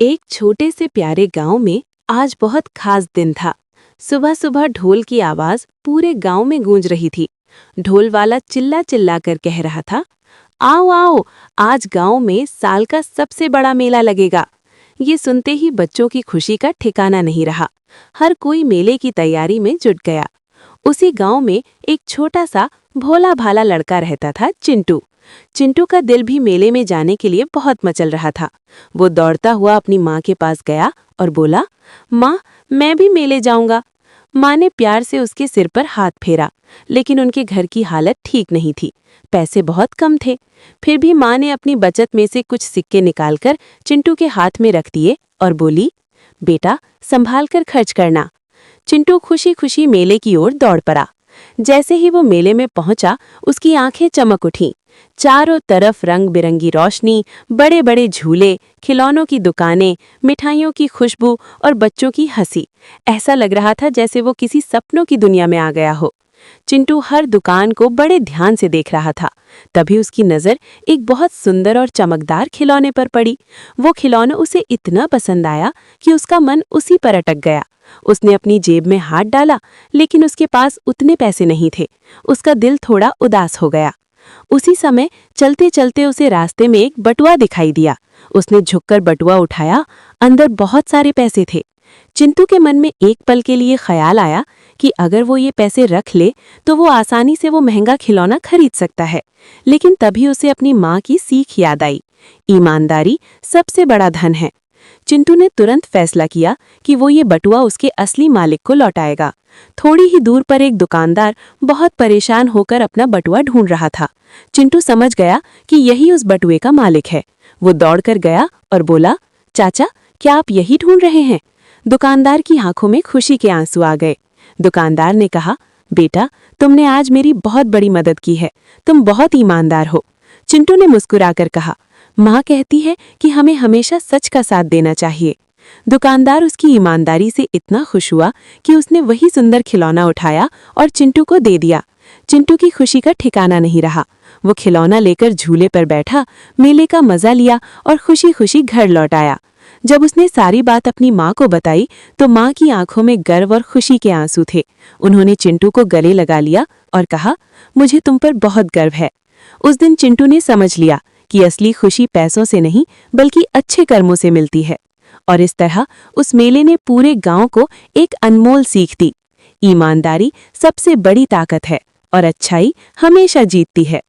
एक छोटे से प्यारे गांव में आज बहुत खास दिन था। सुबह सुबह ढोल की आवाज पूरे गांव में गूंज रही थी। ढोल वाला चिल्ला चिल्ला कर कह रहा था, आओ आओ, आज गांव में साल का सबसे बड़ा मेला लगेगा। ये सुनते ही बच्चों की खुशी का ठिकाना नहीं रहा। हर कोई मेले की तैयारी में जुट गया। उसी गांव में एक छोटा सा भोला भाला लड़का रहता था, चिंटू। चिंटू का दिल भी मेले में जाने के लिए बहुत मचल रहा था। वो दौड़ता हुआ अपनी माँ के पास गया और बोला, माँ, मैं भी मेले जाऊंगा। माँ ने प्यार से उसके सिर पर हाथ फेरा, लेकिन उनके घर की हालत ठीक नहीं थी। पैसे बहुत कम थे। फिर भी माँ ने अपनी बचत में से कुछ सिक्के निकालकर चिंटू के हाथ में रख दिए और बोली, बेटा, संभाल कर खर्च करना। चिंटू खुशी खुशी मेले की ओर दौड़ पड़ा। जैसे ही वो मेले में पहुंचा, उसकी आंखें चमक उठीं। चारों तरफ रंग बिरंगी रोशनी, बड़े बड़े झूले, खिलौनों की दुकानें, मिठाइयों की खुशबू और बच्चों की हंसी। ऐसा लग रहा था जैसे वो किसी सपनों की दुनिया में आ गया हो। चिंटू हर दुकान को बड़े ध्यान से देख रहा था। तभी उसकी नज़र एक बहुत सुंदर और चमकदार खिलौने पर पड़ी। वो खिलौना उसे इतना पसंद आया कि उसका मन उसी पर अटक गया। उसने अपनी जेब में हाथ डाला, लेकिन उसके पास उतने पैसे नहीं थे। उसका दिल थोड़ा उदास हो गया। उसी समय चलते चलते उसे रास्ते में एक बटुआ दिखाई दिया। उसने झुककर बटुआ उठाया। अंदर बहुत सारे पैसे थे। चिंटू के मन में एक पल के लिए ख्याल आया कि अगर वो ये पैसे रख ले तो वो आसानी से वो महंगा खिलौना खरीद सकता है। लेकिन तभी उसे अपनी माँ की सीख याद आई, ईमानदारी सबसे बड़ा धन है। चिंटू ने तुरंत फैसला किया कि वो ये बटुआ उसके असली मालिक को लौटाएगा। थोड़ी ही दूर पर एक दुकानदार बहुत परेशान होकर अपना बटुआ ढूंढ रहा था। चिंटू समझ गया कि यही उस बटुए का मालिक है। वो दौड़कर गया और बोला, चाचा, क्या आप यही ढूंढ रहे हैं? दुकानदार की आंखों में खुशी के आंसू आ गए। दुकानदार ने कहा, बेटा, तुमने आज मेरी बहुत बड़ी मदद की है। तुम बहुत ईमानदार हो। चिंटू ने मुस्कुराकर कहा, माँ कहती है कि हमें हमेशा सच का साथ देना चाहिए। दुकानदार उसकी ईमानदारी से इतना खुश हुआ कि उसने वही सुंदर खिलौना उठाया और चिंटू को दे दिया। चिंटू की खुशी का ठिकाना नहीं रहा। वो खिलौना लेकर झूले पर बैठा, मेले का मजा लिया और खुशी खुशी घर लौट आया। जब उसने सारी बात अपनी माँ को बताई तो माँ की आंखों में गर्व और खुशी के आंसू थे। उन्होंने चिंटू को गले लगा लिया और कहा, मुझे तुम पर बहुत गर्व है। उस दिन चिंटू ने समझ लिया कि असली खुशी पैसों से नहीं बल्कि अच्छे कर्मों से मिलती है। और इस तरह उस मेले ने पूरे गांव को एक अनमोल सीख दी। ईमानदारी सबसे बड़ी ताकत है और अच्छाई हमेशा जीतती है।